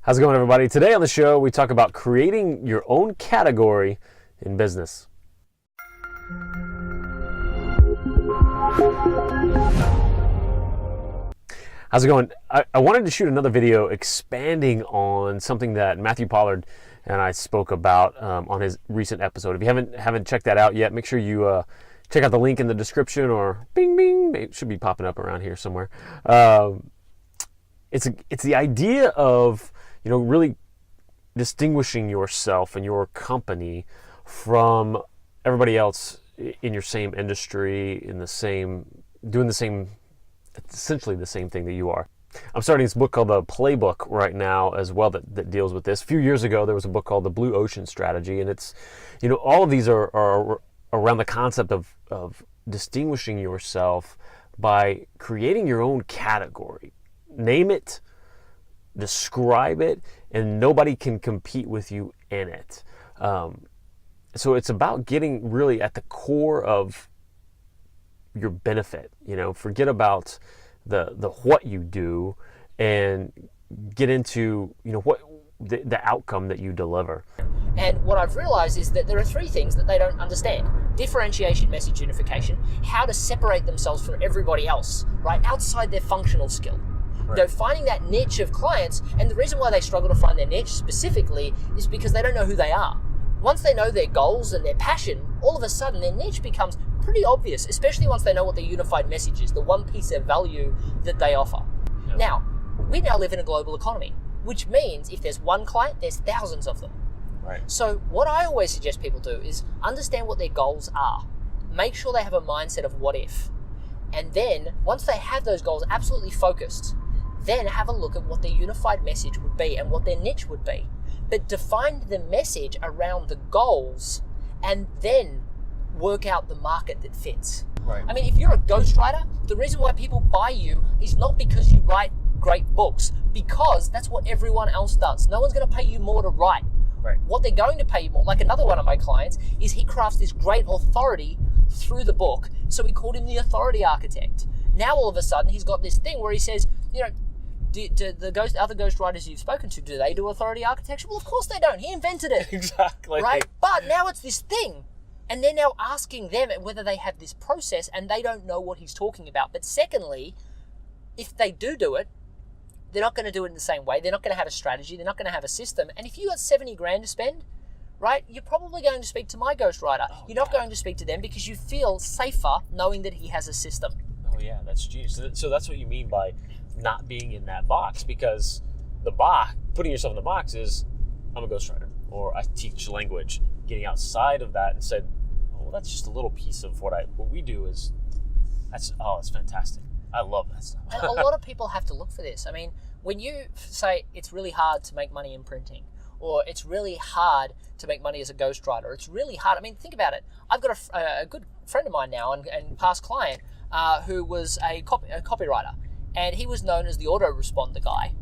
How's it going, everybody? Today on the show, we talk about creating your own category in business. How's it going? I wanted to shoot another video expanding on something that Matthew Pollard and I spoke about on his recent episode. If you haven't checked that out yet, make sure you check out the link in the description, or bing bing, it should be popping up around here somewhere. It's the idea of really distinguishing yourself and your company from everybody else in your same industry, doing essentially the same thing that you are. I'm starting this book called The Playbook right now as well that deals with this. A few years ago, there was a book called The Blue Ocean Strategy, and it's, all of these are around the concept of distinguishing yourself by creating your own category. Name it, describe it, and nobody can compete with you in it. So it's about getting really at the core of your benefit. Forget about the what you do and get into what the outcome that you deliver. And what I've realized is that there are three things that they don't understand: differentiation, message unification, how to separate themselves from everybody else, right, outside their functional skill. Right. Finding that niche of clients, and the reason why they struggle to find their niche specifically is because they don't know who they are. Once they know their goals and their passion, all of a sudden their niche becomes pretty obvious, especially once they know what their unified message is, the one piece of value that they offer. Yep. Now, we now live in a global economy, which means if there's one client, there's thousands of them. Right. So what I always suggest people do is understand what their goals are. Make sure they have a mindset of what if. And then, once they have those goals absolutely focused, then have a look at what their unified message would be and what their niche would be. But define the message around the goals and then work out the market that fits. Right. I mean, if you're a ghostwriter, the reason why people buy you is not because you write great books, because that's what everyone else does. No one's going to pay you more to write. Right. What they're going to pay you more, like another one of my clients, is he crafts this great authority through the book, so we called him the authority architect. Now all of a sudden he's got this thing where he says, do the other ghostwriters you've spoken to, do they do authority architecture? Well, of course they don't. He invented it. Exactly. Right? But now it's this thing. And they're now asking them whether they have this process, and they don't know what he's talking about. But secondly, if they do it, they're not going to do it in the same way. They're not going to have a strategy. They're not going to have a system. And if you got 70 grand to spend, right, you're probably going to speak to my ghostwriter. You're not going to speak to them because you feel safer knowing that he has a system. Oh yeah, that's genius. So that's what you mean by not being in that box, because putting yourself in the box is, I'm a ghostwriter, or I teach language. Getting outside of that and said, well, that's just a little piece of what we do it's fantastic. I love that stuff. And a lot of people have to look for this. I mean, when you say it's really hard to make money in printing, or it's really hard to make money as a ghostwriter, it's really hard. I mean, think about it. I've got a good friend of mine now and past client who was a copywriter, and he was known as the autoresponder guy.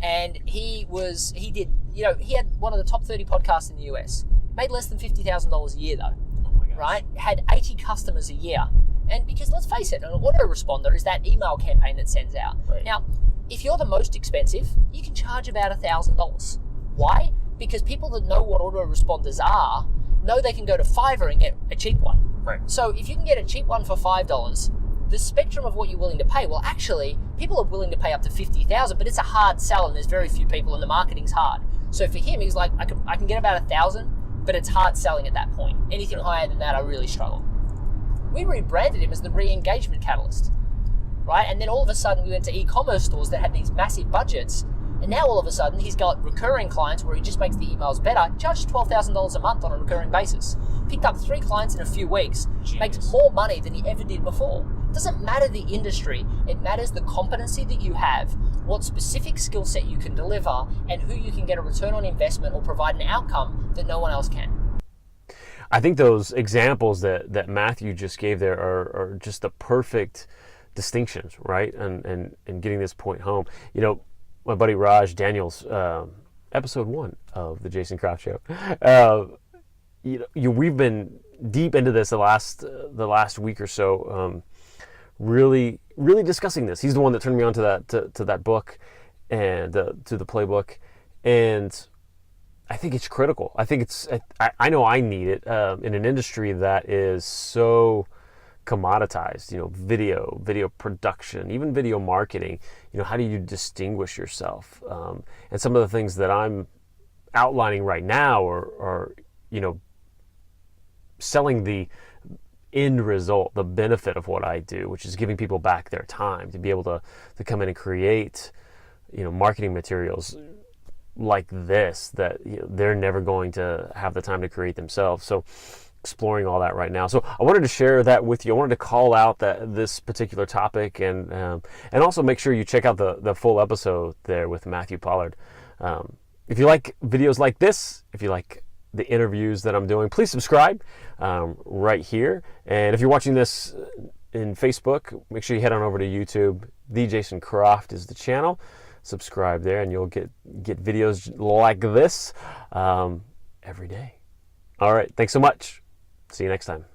And he had one of the top 30 podcasts in the US. Made less than $50,000 a year though. Oh my gosh. Right? Had 80 customers a year. And because let's face it, an autoresponder is that email campaign that sends out. Right. Now, if you're the most expensive, you can charge about $1,000. Why? Because people that know what autoresponders are know they can go to Fiverr and get a cheap one. Right. So if you can get a cheap one for $5, the spectrum of what you're willing to pay, well, actually, people are willing to pay up to $50,000, but it's a hard sell, and there's very few people, and the marketing's hard. So for him, he's like, I can get about $1,000, but it's hard selling at that point. Anything higher than that, I really struggle. We rebranded him as the re-engagement catalyst, right? And then all of a sudden, we went to e-commerce stores that had these massive budgets, and now all of a sudden, he's got recurring clients where he just makes the emails better, charges $12,000 a month on a recurring basis. Picked up 3 clients in a few weeks, Genius. Makes more money than he ever did before. It doesn't matter the industry, it matters the competency that you have, what specific skill set you can deliver, and who you can get a return on investment or provide an outcome that no one else can. I think those examples that Matthew just gave there are just the perfect distinctions, right? And getting this point home. My buddy Raj Daniels, episode 1 of the Jason Kraft Show. We've been deep into this the last week or so, really discussing this. He's the one that turned me on to that book and to the playbook. And I think it's critical. I think I know I need it in an industry that is so commoditized. Video production, even video marketing. How do you distinguish yourself? And some of the things that I'm outlining right now are selling the end result, the benefit of what I do, which is giving people back their time to be able to come in and create, marketing materials like this that they're never going to have the time to create themselves. So exploring all that right now. So I wanted to share that with you. I wanted to call out this particular topic, and also make sure you check out the full episode there with Matthew Pollard. If you like videos like this, if you like the interviews that I'm doing, please subscribe right here. And if you're watching this in Facebook, make sure you head on over to YouTube. The Jason Croft is the channel. Subscribe there, and you'll get videos like this every day. All right, thanks so much. See you next time.